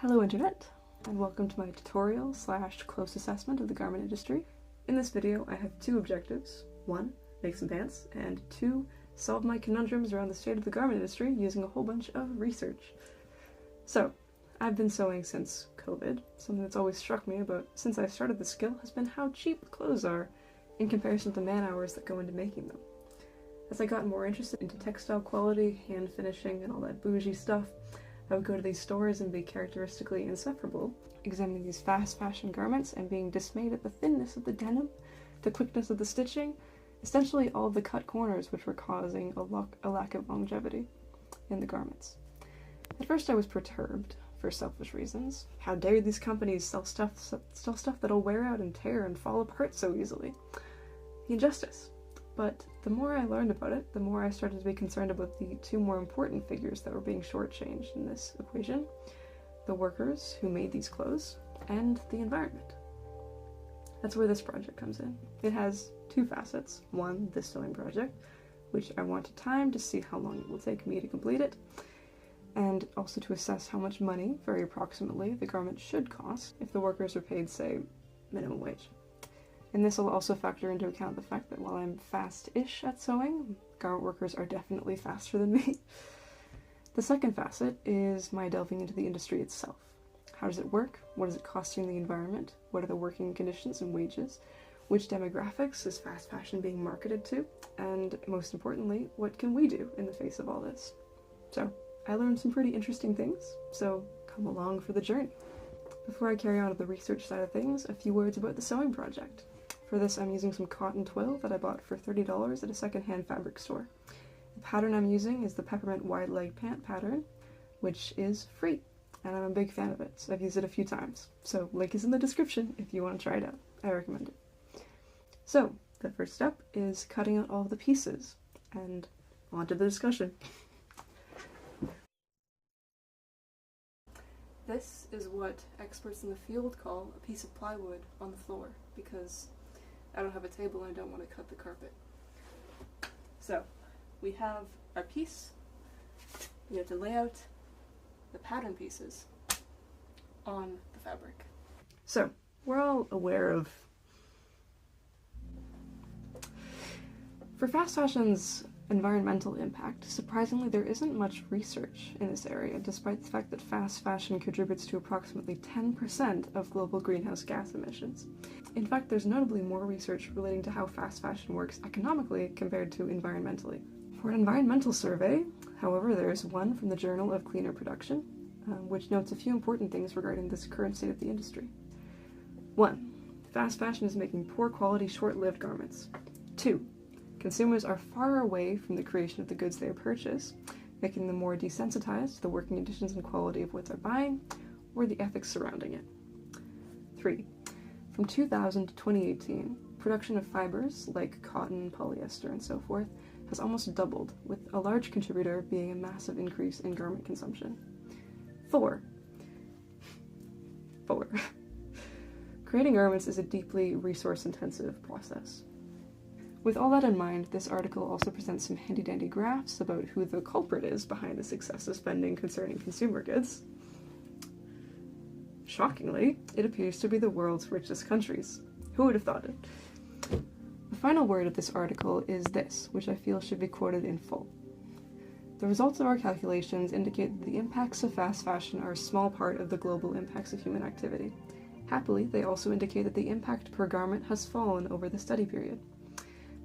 Hello Internet, and welcome to my tutorial / close assessment of the garment industry. In this video I have two objectives. 1. Make some pants, and 2. Solve my conundrums around the state of the garment industry using a whole bunch of research. So, I've been sewing since COVID. Something that's always struck me about since I started the skill has been how cheap clothes are in comparison to the man hours that go into making them. As I got more interested into textile quality, hand finishing, and all that bougie stuff, I would go to these stores and be characteristically insufferable, examining these fast fashion garments and being dismayed at the thinness of the denim, the quickness of the stitching, essentially all of the cut corners which were causing a lack of longevity in the garments. At first I was perturbed, for selfish reasons. How dare these companies sell stuff that'll wear out and tear and fall apart so easily? The injustice. But the more I learned about it, the more I started to be concerned about the two more important figures that were being shortchanged in this equation: the workers who made these clothes and the environment. That's where this project comes in. It has two facets. One, this sewing project, which I want to time to see how long it will take me to complete it, and also to assess how much money, very approximately, the garment should cost if the workers are paid, say, minimum wage. And this will also factor into account the fact that while I'm fast-ish at sewing, garment workers are definitely faster than me. The second facet is my delving into the industry itself. How does it work? What is it costing the environment? What are the working conditions and wages? Which demographics is fast fashion being marketed to? And most importantly, what can we do in the face of all this? So, I learned some pretty interesting things, so come along for the journey. Before I carry on to the research side of things, a few words about the sewing project. For this, I'm using some cotton twill that I bought for $30 at a secondhand fabric store. The pattern I'm using is the Peppermint wide leg pant pattern, which is free, and I'm a big fan of it, so I've used it a few times. So, link is in the description if you want to try it out. I recommend it. So, the first step is cutting out all of the pieces, and on to the discussion. This is what experts in the field call a piece of plywood on the floor, because I don't have a table and I don't want to cut the carpet. So, we have our piece. We have to lay out the pattern pieces on the fabric. So, we're all aware of... For fast fashion's environmental impact, surprisingly there isn't much research in this area, despite the fact that fast fashion contributes to approximately 10% of global greenhouse gas emissions. In fact, there's notably more research relating to how fast fashion works economically compared to environmentally. For an environmental survey, however, there is one from the Journal of Cleaner Production, which notes a few important things regarding this current state of the industry. 1. Fast fashion is making poor quality, short-lived garments. 2. Consumers are far away from the creation of the goods they purchase, making them more desensitized to the working conditions and quality of what they're buying, or the ethics surrounding it. 3. From 2000 to 2018, production of fibers, like cotton, polyester, and so forth, has almost doubled, with a large contributor being a massive increase in garment consumption. 4. Creating garments is a deeply resource-intensive process. With all that in mind, this article also presents some handy-dandy graphs about who the culprit is behind this excessive spending concerning consumer goods. Shockingly, it appears to be the world's richest countries. Who would have thought it? The final word of this article is this, which I feel should be quoted in full. The results of our calculations indicate that the impacts of fast fashion are a small part of the global impacts of human activity. Happily, they also indicate that the impact per garment has fallen over the study period.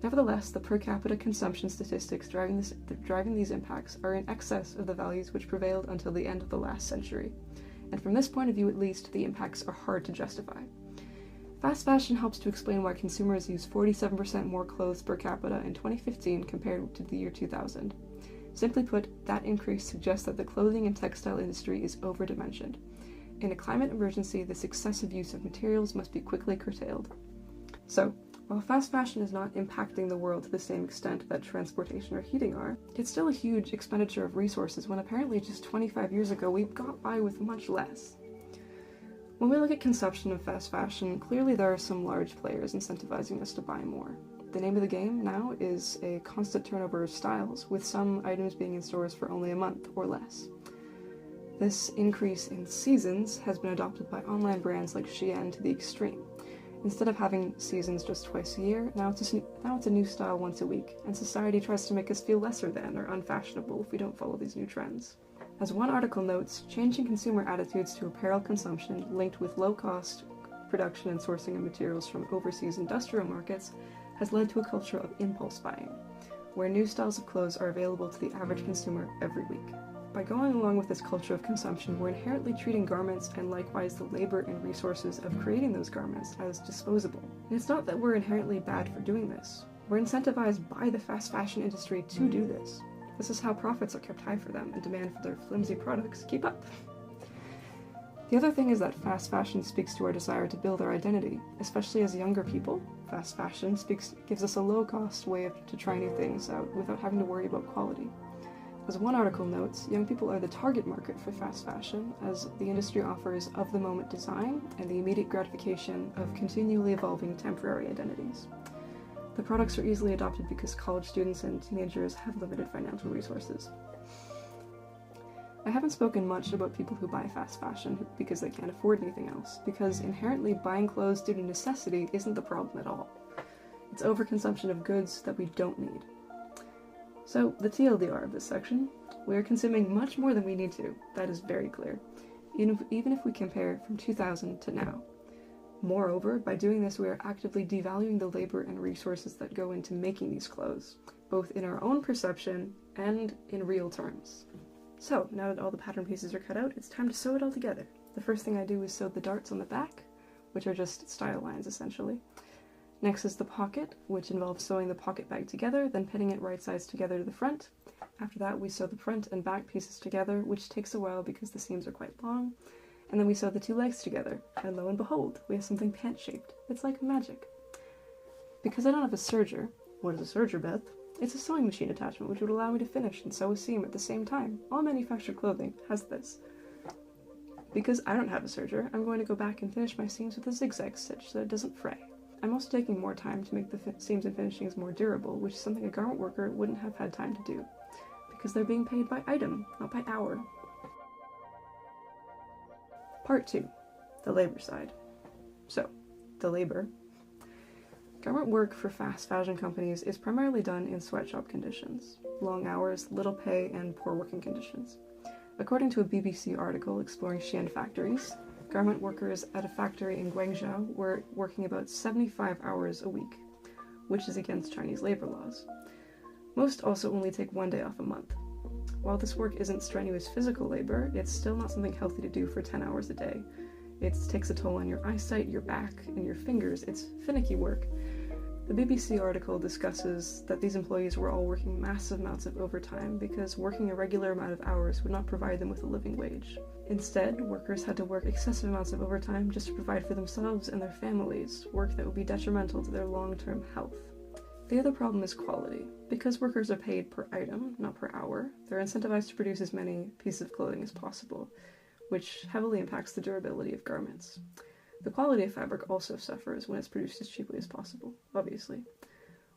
Nevertheless, the per capita consumption statistics driving these impacts are in excess of the values which prevailed until the end of the last century, and from this point of view at least, the impacts are hard to justify. Fast fashion helps to explain why consumers use 47% more clothes per capita in 2015 compared to the year 2000. Simply put, that increase suggests that the clothing and textile industry is overdimensioned. In a climate emergency, this excessive use of materials must be quickly curtailed. So, while fast fashion is not impacting the world to the same extent that transportation or heating are, it's still a huge expenditure of resources when apparently just 25 years ago we got by with much less. When we look at consumption of fast fashion, clearly there are some large players incentivizing us to buy more. The name of the game now is a constant turnover of styles, with some items being in stores for only a month or less. This increase in seasons has been adopted by online brands like SHEIN to the extreme. Instead of having seasons just twice a year, now it's a new style once a week, and society tries to make us feel lesser than or unfashionable if we don't follow these new trends. As one article notes, changing consumer attitudes to apparel consumption linked with low-cost production and sourcing of materials from overseas industrial markets has led to a culture of impulse buying, where new styles of clothes are available to the average consumer every week. By going along with this culture of consumption, we're inherently treating garments and likewise the labor and resources of creating those garments as disposable. And it's not that we're inherently bad for doing this. We're incentivized by the fast fashion industry to do this. This is how profits are kept high for them and demand for their flimsy products keep up. The other thing is that fast fashion speaks to our desire to build our identity, especially as younger people. Fast fashion gives us a low-cost way to try new things out without having to worry about quality. As one article notes, young people are the target market for fast fashion, as the industry offers of-the-moment design and the immediate gratification of continually evolving temporary identities. The products are easily adopted because college students and teenagers have limited financial resources. I haven't spoken much about people who buy fast fashion because they can't afford anything else, because inherently buying clothes due to necessity isn't the problem at all. It's overconsumption of goods that we don't need. So, the TLDR of this section, we are consuming much more than we need to. That is very clear, even if we compare from 2000 to now. Moreover, by doing this, we are actively devaluing the labor and resources that go into making these clothes, both in our own perception and in real terms. So, now that all the pattern pieces are cut out, it's time to sew it all together. The first thing I do is sew the darts on the back, which are just style lines essentially. Next is the pocket, which involves sewing the pocket bag together, then pinning it right sides together to the front. After that, we sew the front and back pieces together, which takes a while because the seams are quite long. And then we sew the two legs together, and lo and behold, we have something pant-shaped. It's like magic. Because I don't have a serger, what is a serger, Beth? It's a sewing machine attachment which would allow me to finish and sew a seam at the same time. All manufactured clothing has this. Because I don't have a serger, I'm going to go back and finish my seams with a zigzag stitch so that it doesn't fray. I'm also taking more time to make the seams and finishings more durable, which is something a garment worker wouldn't have had time to do, because they're being paid by item, not by hour. Part 2. The labor side. So, the labor. Garment work for fast fashion companies is primarily done in sweatshop conditions, long hours, little pay, and poor working conditions. According to a BBC article exploring SHEIN factories, garment workers at a factory in Jeong-Ju were working about 75 hours a week, which is against Chinese labor laws. Most also only take one day off a month. While this work isn't strenuous physical labor, it's still not something healthy to do for 10 hours a day. It takes a toll on your eyesight, your back, and your fingers. It's finicky work. The BBC article discusses that these employees were all working massive amounts of overtime because working a regular amount of hours would not provide them with a living wage. Instead, workers had to work excessive amounts of overtime just to provide for themselves and their families, work that would be detrimental to their long-term health. The other problem is quality. Because workers are paid per item, not per hour, they're incentivized to produce as many pieces of clothing as possible, which heavily impacts the durability of garments. The quality of fabric also suffers when it's produced as cheaply as possible, obviously.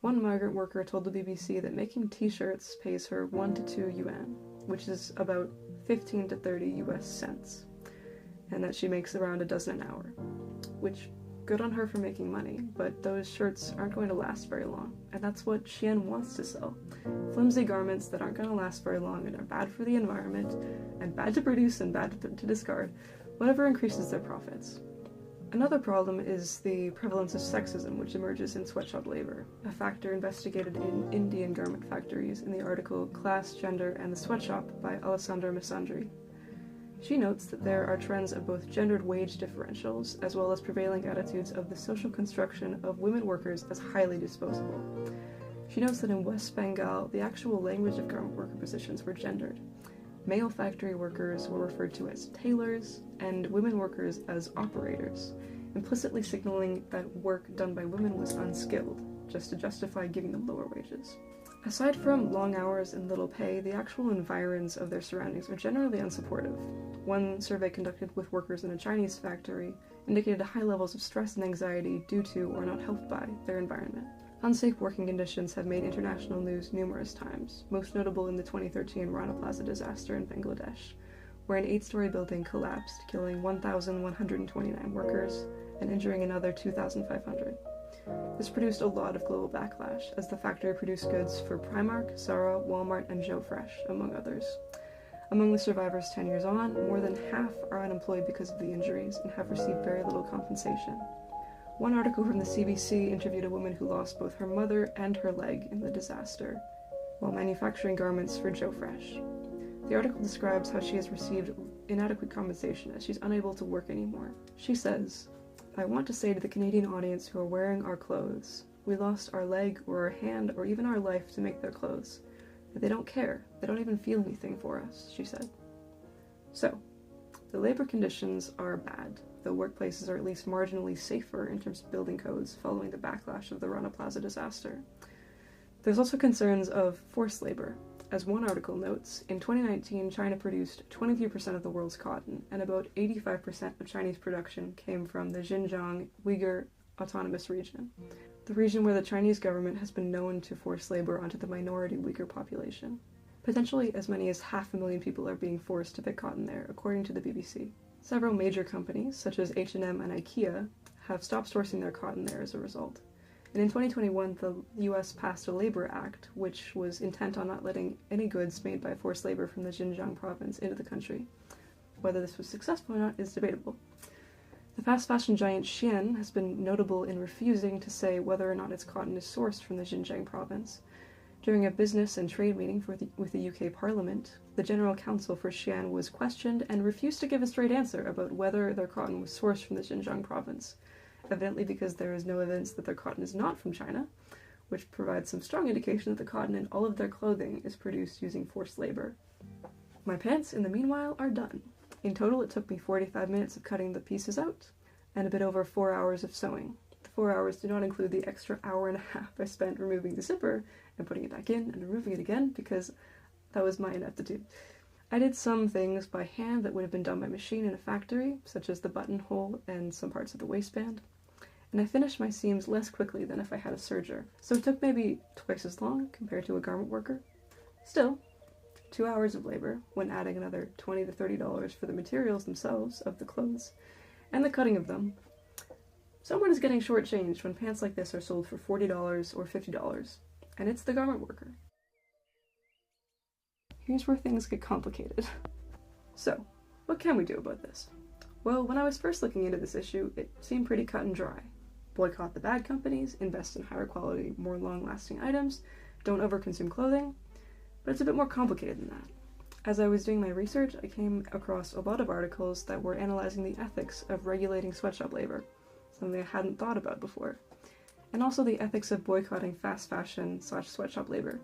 One migrant worker told the BBC that making t-shirts pays her 1 to 2 yuan, which is about 15 to 30 US cents, and that she makes around a dozen an hour, which, good on her for making money, but those shirts aren't going to last very long, and that's what SHEIN wants to sell. Flimsy garments that aren't going to last very long and are bad for the environment, and bad to produce and bad to discard, whatever increases their profits. Another problem is the prevalence of sexism, which emerges in sweatshop labor, a factor investigated in Indian garment factories in the article Class, Gender, and the Sweatshop by Alessandra Missandri. She notes that there are trends of both gendered wage differentials, as well as prevailing attitudes of the social construction of women workers as highly disposable. She notes that in West Bengal, the actual language of garment worker positions were gendered. Male factory workers were referred to as tailors, and women workers as operators, implicitly signaling that work done by women was unskilled, just to justify giving them lower wages. Aside from long hours and little pay, the actual environs of their surroundings are generally unsupportive. One survey conducted with workers in a Chinese factory indicated high levels of stress and anxiety due to, or not helped by, their environment. Unsafe working conditions have made international news numerous times, most notable in the 2013 Rana Plaza disaster in Bangladesh, where an 8-story building collapsed, killing 1,129 workers and injuring another 2,500. This produced a lot of global backlash, as the factory produced goods for Primark, Zara, Walmart, and Joe Fresh, among others. Among the survivors 10 years on, more than half are unemployed because of the injuries and have received very little compensation. One article from the CBC interviewed a woman who lost both her mother and her leg in the disaster, while manufacturing garments for Joe Fresh. The article describes how she has received inadequate compensation as she's unable to work anymore. She says, "I want to say to the Canadian audience who are wearing our clothes, we lost our leg or our hand or even our life to make their clothes. But they don't care. They don't even feel anything for us," she said. So, the labor conditions are bad, though workplaces are at least marginally safer in terms of building codes following the backlash of the Rana Plaza disaster. There's also concerns of forced labor. As one article notes, in 2019, China produced 23% of the world's cotton, and about 85% of Chinese production came from the Xinjiang Uyghur Autonomous Region, the region where the Chinese government has been known to force labor onto the minority Uyghur population. Potentially as many as 500,000 people are being forced to pick cotton there, according to the BBC. Several major companies, such as H&M and IKEA, have stopped sourcing their cotton there as a result. And in 2021, the US passed a Labor Act, which was intent on not letting any goods made by forced labor from the Xinjiang province into the country. Whether this was successful or not is debatable. The fast fashion giant SHEIN has been notable in refusing to say whether or not its cotton is sourced from the Xinjiang province. During a business and trade meeting with the UK Parliament, the General Counsel for SHEIN was questioned and refused to give a straight answer about whether their cotton was sourced from the Xinjiang province, evidently because there is no evidence that their cotton is not from China, which provides some strong indication that the cotton in all of their clothing is produced using forced labor. My pants, in the meanwhile, are done. In total, it took me 45 minutes of cutting the pieces out, and a bit over 4 hours of sewing. The 4 hours do not include the extra hour and a half I spent removing the zipper and putting it back in and removing it again, because that was my ineptitude. I did some things by hand that would have been done by machine in a factory, such as the buttonhole and some parts of the waistband, and I finished my seams less quickly than if I had a serger, so it took maybe twice as long compared to a garment worker. Still, 2 hours of labor, when adding another $20 to $30 for the materials themselves of the clothes, and the cutting of them. Someone is getting shortchanged when pants like this are sold for $40 or $50, and it's the garment worker. Here's where things get complicated. So, what can we do about this? Well, when I was first looking into this issue, it seemed pretty cut and dry. Boycott the bad companies, invest in higher quality, more long-lasting items, don't overconsume clothing, but it's a bit more complicated than that. As I was doing my research, I came across a lot of articles that were analyzing the ethics of regulating sweatshop labor, something I hadn't thought about before, and also the ethics of boycotting fast fashion/sweatshop labor.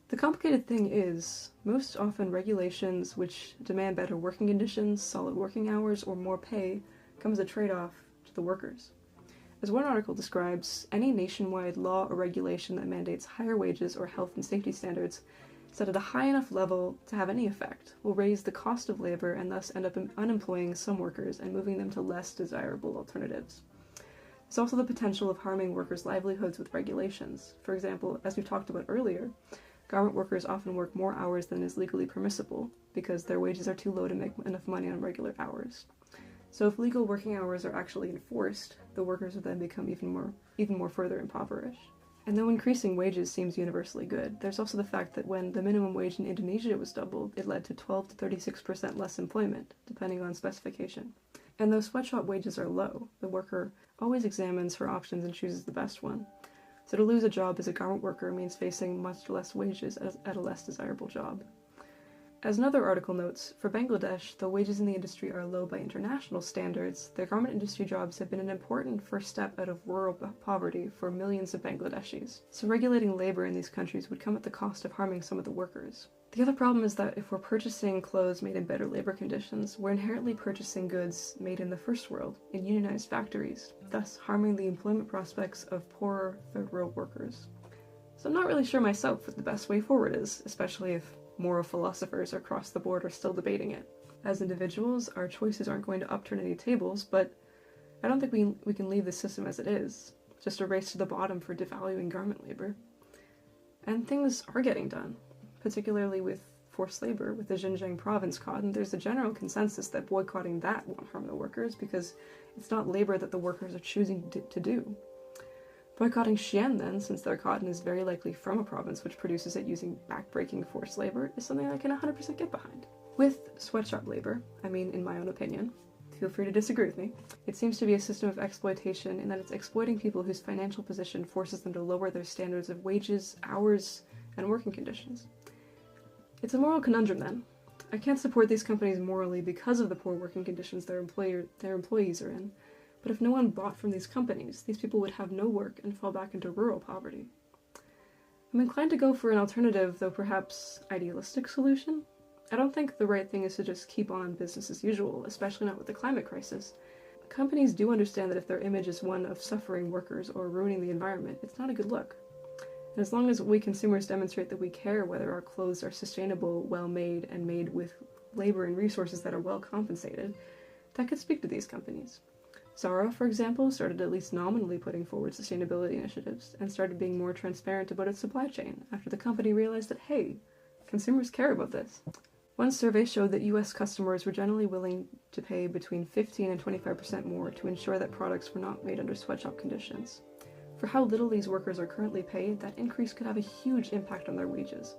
The complicated thing is, most often regulations which demand better working conditions, solid working hours, or more pay come as a trade-off to the workers. As one article describes, any nationwide law or regulation that mandates higher wages or health and safety standards set at a high enough level to have any effect will raise the cost of labor and thus end up unemploying some workers and moving them to less desirable alternatives. There's also the potential of harming workers' livelihoods with regulations. For example, as we talked about earlier, garment workers often work more hours than is legally permissible because their wages are too low to make enough money on regular hours. So if legal working hours are actually enforced, the workers would then become even more further impoverished. And though increasing wages seems universally good, there's also the fact that when the minimum wage in Indonesia was doubled, it led to 12 to 36% less employment, depending on specification. And though sweatshop wages are low, the worker always examines her options and chooses the best one. So to lose a job as a garment worker means facing much less wages at a less desirable job. As another article notes, for Bangladesh, though wages in the industry are low by international standards, their garment industry jobs have been an important first step out of rural poverty for millions of Bangladeshis. So regulating labor in these countries would come at the cost of harming some of the workers. The other problem is that if we're purchasing clothes made in better labor conditions, we're inherently purchasing goods made in the first world, in unionized factories, thus harming the employment prospects of poorer third world workers. So I'm not really sure myself what the best way forward is, especially if moral philosophers across the board are still debating it. As individuals, our choices aren't going to upturn any tables, but I don't think we can leave the system as it is. Just a race to the bottom for devaluing garment labor. And things are getting done, particularly with forced labor with the Xinjiang province caught, and there's a general consensus that boycotting that won't harm the workers because it's not labor that the workers are choosing to do. Boycotting SHEIN then, since their cotton is very likely from a province which produces it using backbreaking forced labor, is something I can 100% get behind. With sweatshop labor, I mean in my own opinion, feel free to disagree with me, it seems to be a system of exploitation in that it's exploiting people whose financial position forces them to lower their standards of wages, hours, and working conditions. It's a moral conundrum then. I can't support these companies morally because of the poor working conditions their employees are in, but if no one bought from these companies, these people would have no work and fall back into rural poverty. I'm inclined to go for an alternative, though perhaps idealistic solution. I don't think the right thing is to just keep on business as usual, especially not with the climate crisis. Companies do understand that if their image is one of suffering workers or ruining the environment, it's not a good look. And as long as we consumers demonstrate that we care whether our clothes are sustainable, well-made, and made with labor and resources that are well compensated, that could speak to these companies. Zara, for example, started at least nominally putting forward sustainability initiatives and started being more transparent about its supply chain after the company realized that, hey, consumers care about this. One survey showed that US customers were generally willing to pay between 15 and 25% more to ensure that products were not made under sweatshop conditions. For how little these workers are currently paid, that increase could have a huge impact on their wages,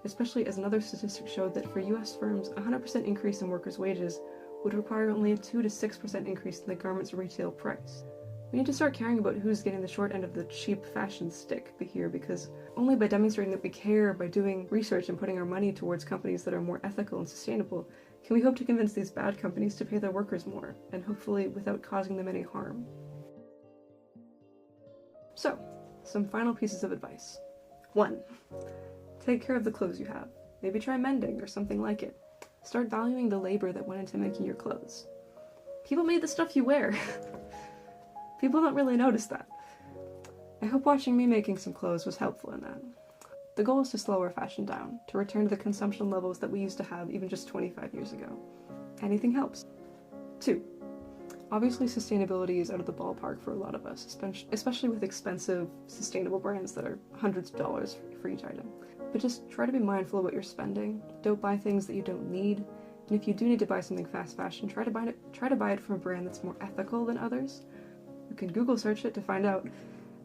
especially as another statistic showed that for US firms, a 100% increase in workers' wages would require only a 2 to 6% increase in the garment's retail price. We need to start caring about who's getting the short end of the cheap fashion stick here, because only by demonstrating that we care, by doing research and putting our money towards companies that are more ethical and sustainable, can we hope to convince these bad companies to pay their workers more, and hopefully without causing them any harm. So, some final pieces of advice. 1. Take care of the clothes you have. Maybe try mending or something like it. Start valuing the labor that went into making your clothes. People made the stuff you wear. People don't really notice that. I hope watching me making some clothes was helpful in that. The goal is to slow our fashion down, to return to the consumption levels that we used to have even just 25 years ago. Anything helps. 2. Obviously, sustainability is out of the ballpark for a lot of us, especially with expensive, sustainable brands that are hundreds of dollars for each item. But just try to be mindful of what you're spending. Don't buy things that you don't need. And if you do need to buy something fast fashion, try to buy it from a brand that's more ethical than others. You can Google search it to find out.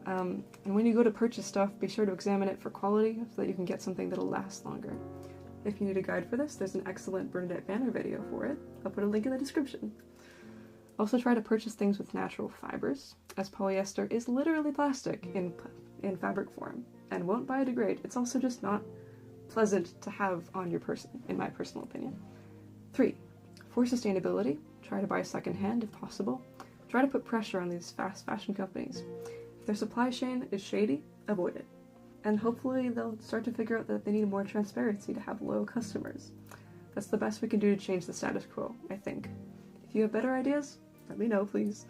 And when you go to purchase stuff, be sure to examine it for quality so that you can get something that'll last longer. If you need a guide for this, there's an excellent Baena video for it. I'll put a link in the description. Also try to purchase things with natural fibers, as polyester is literally plastic in fabric form and won't biodegrade. It's also just not pleasant to have on your person, in my personal opinion. 3. For sustainability, try to buy secondhand if possible. Try to put pressure on these fast fashion companies. If their supply chain is shady, avoid it. And hopefully they'll start to figure out that they need more transparency to have loyal customers. That's the best we can do to change the status quo, I think. If you have better ideas, let me know, please.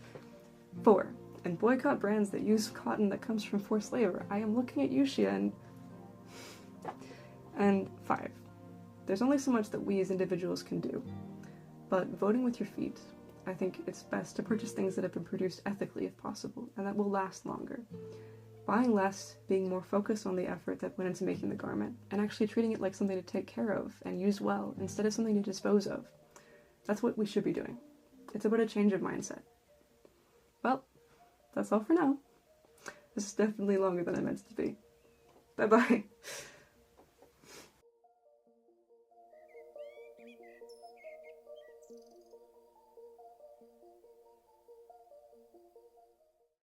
4. And boycott brands that use cotton that comes from forced labor. I am looking at you, SHEIN. And 5. There's only so much that we as individuals can do. But voting with your feet, I think it's best to purchase things that have been produced ethically if possible, and that will last longer. Buying less, being more focused on the effort that went into making the garment, and actually treating it like something to take care of and use well, instead of something to dispose of. That's what we should be doing. It's about a change of mindset. Well, that's all for now. This is definitely longer than I meant it to be. Bye-bye.